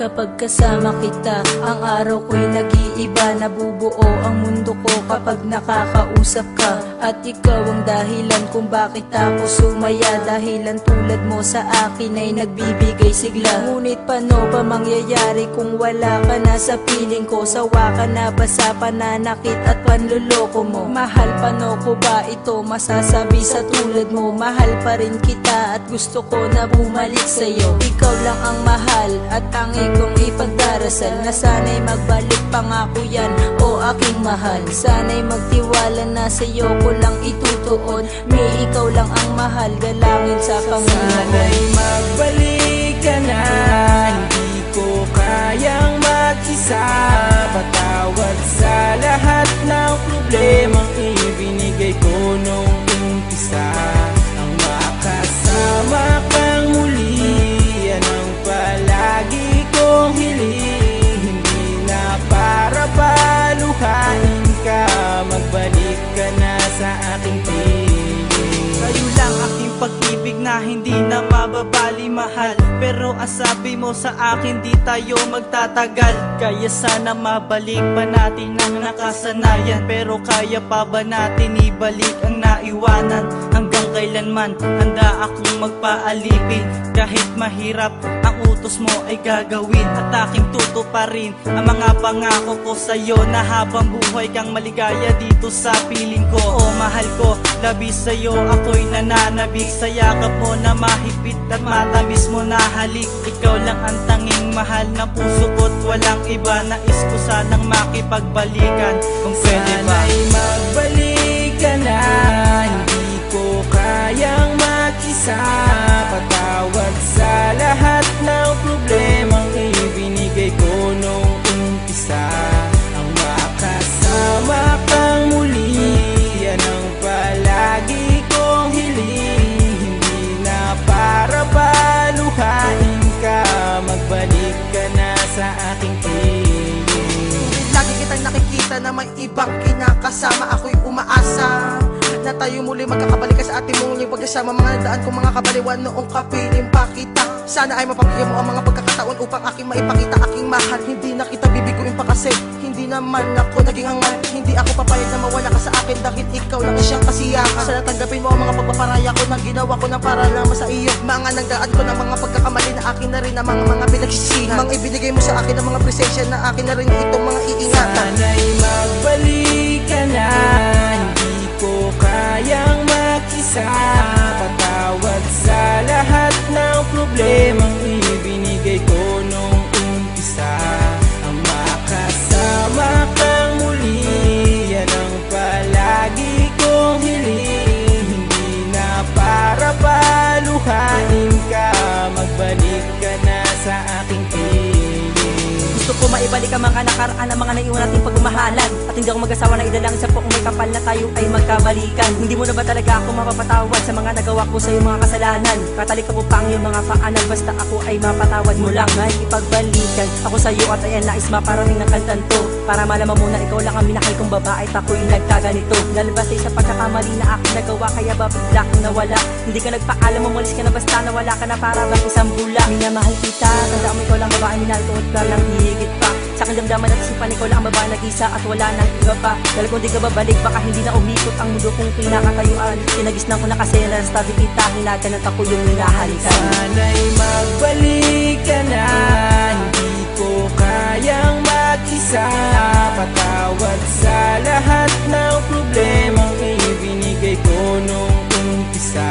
kapag kasama kita. Ang araw ko'y nag-iiba, nabubuo ang mundo ko kapag nakakausap ka. At ikaw ang dahilan kung bakit ako sumaya, dahilan tulad mo sa akin ay nagbibigay sigla. Ngunit paano ba mangyayari kung wala ka na sa piling ko? Sawa ka na ba sa pananakit at panluloko mo? Mahal, paano ko ba ito masasabi sa tulad mo? Mahal pa rin kita at gusto ko na bumalik sa'yo. Ikaw lang ang mahal at tangi kong ipagdarasal na sana'y magbalik, pangako yan o aking mahal. Sana'y magtiwala na sa'yo ko lang itutuon. May ikaw lang ang mahal, galangin sa Panginoon. Sana'y magbalik ka na, hindi ko kayang mag-isa. Patawad sa lahat ng problemang ibinigay ko nung umpisa. Ang makasama kang muli, yan ang palagi kong hiling. Hindi na para paluhain ka, magbalik ka na sa aking piling. Kayo lang aking pag-ibig na hindi na mababali, mahal. Pero ang sabi mo sa akin, di tayo magtatagal. Kaya sana mabalik pa natin ang nakasanayan. Pero kaya pa ba natin ibalik ang naiwanan? Hanggang kailanman handa akong magpaalipin. Kahit mahirap ang utos mo ay gagawin. At aking tutuparin ang mga pangako ko sa'yo, na habang buhay kang maligaya dito sa piling ko. O mahal ko, labis sa'yo ako'y nananabik. Sa yakap mo na mahigpit at matamis mo na halik. Ikaw lang ang tanging mahal ng puso ko't walang iba. Nais ko sanang makipagbalikan kung pwede ba. Sana'y magbalik ka na, hindi ko kayang mag-isa. Patawad sa lahat ng problemang ibinigay ko nung umpisa. Ang makasama kang muli, yan ang palagi kong hiling. Hindi na para paluhain ka, magbalik ka na sa aking piling. Lagi kitang nakikita na may ibang kinakasama. Ako'y umaasa na tayo muli magkakabalik ka sa ating muling pagkasama. Mga daan kong mga kabaliwan noong kapiling pa kita. Sana ay mapabigyan mo ang mga pagkakataon upang aking maipakita aking mahal. Hindi na kita bibiguin pa kasi hindi naman ako naging hangal. Hindi ako papayag na mawala ka sa akin dahil ikaw lang siyang kasiyahan. Sana tanggapin mo ang mga pagpaparaya ko na ginawa ko ng para naman sa iyo. Mga nagdaan ko ng mga pagkakamali na akin na rin ang mga pinagsisihan. Mga ibinigay mo sa akin ng mga presensya na akin na rin itong mga iingatan. Sana'y magbalik ka na, hindi ko kayang mag-isa. Patawad sa lahat ng problemang ibinigay ko nung umpisa. Ang makasama kang muli, yan ang palagi kong hiling. Hindi na para paluhain ka, magbalik ka na sa aking piling. Gusto ko maibalik ang mga nakaraan, ang mga naiwan nating pagmamahalan. At hindi ako mag-asawa na idalangin sa kung may kapal na tayo ay magkabalikan. Hindi mo na ba talaga ako mapapatawad sa mga nagawa ko sa iyong mga kasalanan? Katalik ko pa ang iyong mga paanan, basta ako ay mapatawad mo lang. May ipagbalikan ako sa iyo at ayan nais maparaming ng kantan to, para malaman mo na ikaw lang ang minahal kong babae at ako'y nagkaganito. Lalabas ay sa pagkakamali na aking nagawa, kaya ba bigla kong nawala? Hindi ka nagpaalam, umalis ka na basta nawala ka na para bang isang bula. Minamahal kita, tanda mo ikaw lang babae, minahal ko at lang higit pa. Sa aking damdaman at isipan, ikaw lang ang babae nag-isa at wala nang iba pa. Dahil kung di ka babalik, baka hindi na umikot ang mundo kong pinakatayuan. Sinagisnan ko na kasi nalastabi kita, hinaganat ako yung minahalikan. Sana'y magbalik ka na, hindi ko kayang mag-isa. Patawad sa lahat ng problemang ibinigay ko nung umpisa.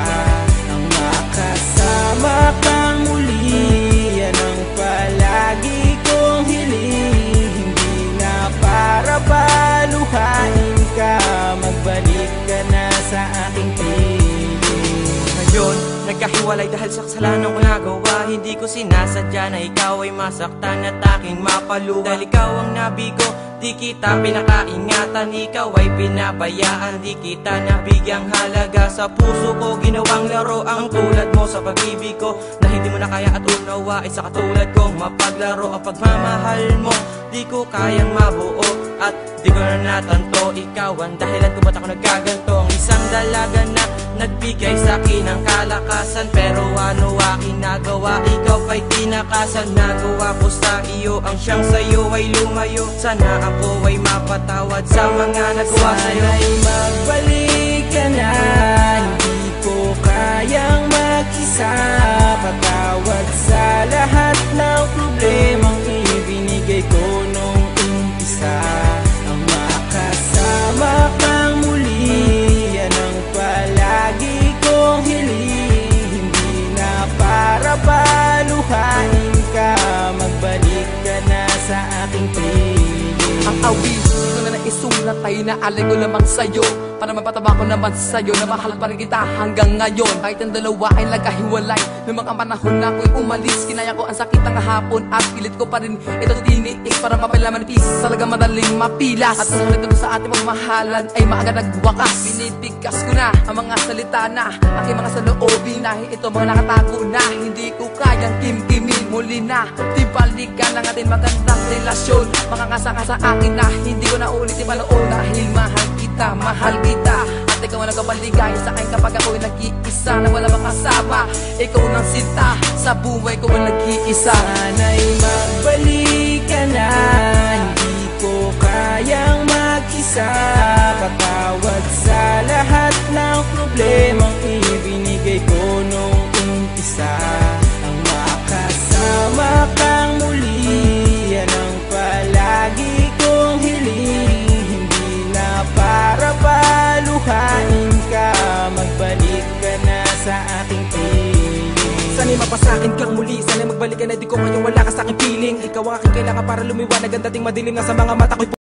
Ang makasama kang muli, yan ang palagi kong hiling. Hindi na para paluhain ka, magbalik ka na sa aking piling. Ngayon, nagkahiwalay dahil sa kasalanan ko nagawa. Hindi ko sinasadya na ikaw ay masaktan at aking mapaluha. Dahil ikaw ang nabigo Di kita pinakaingatan, ikaw ay pinabayaan. Di kita nabigyang halaga, sa puso ko ginawang laro ang tulad mo sa pag-ibig ko, na hindi mo na kaya at unawain sa katulad kong mapaglaro. Ang pagmamahal mo di ko kayang mabuo at di ko na natanto. Ikaw ang dahilan kung ba't ako nagkaganto. Ang isang dalaga na nagbigay sa akin ng kalakasan, pero ano aking nagawa? Ikaw pa'y tinakasan. Nagawa ko sa iyo ang siyang sa'yo ay lumayo. Sana ako ay mapatawad sa mga nagawa sa'yo. Sana'y magbalik ka na, hindi ko kayang mag-isa. Patawad sa lahat ng problemang ibinigay ko nung umpisa. Ang makasama kang muli, yan ang palagi kong hiling. Hindi na para paluhain ka, magbalik ka na sa aking piling. Ang awit, dito na naisulat ay naalay ko lamang sa'yo, para mapataba ko naman sa'yo na mahal pa rin kita hanggang ngayon. Kahit ang dalawa ay nagkahiwalay, noong mga panahon na ako'y umalis, kinaya ko ang sakit ng hapon at pilit ko pa rin ito tiniis para mapalamanipis, talaga madaling mapilas. At ang nagdato sa ating pagmahalan ay maaga nagwakas. Binibigkas ko na ang mga salita na aking mga saloobin, dahil ito mga nakatago na hindi ko kayang kimkimin. Muli na, tibalikan ang ating magandang relasyon, makakasaka sa akin na hindi ko na ulit ipanood. Dahil mahal kita, mahal kita, at ikaw ang nagkabaligaya sa akin kapag ako'y nag-iisa na wala makasama. Ikaw ang sinta sa buhay ko ang nag-iisa. Sana'y magbalik ka na, hindi ko kayang mag-isa. Patawad sa lahat ng problemang ibinigay ko nung umpisa. Ang makasama kang muli, yan ang palagi kong hiling. Hindi na para paluhain ka, magbalik ka na sa aking piling. Sana'y mapasakin kang muli, sana'y magbalik ka na, di ko ngayon wala ka sa aking piling. Ikaw ang aking kailangan para lumiwanag ang dating madilim na sa mga mata ko'y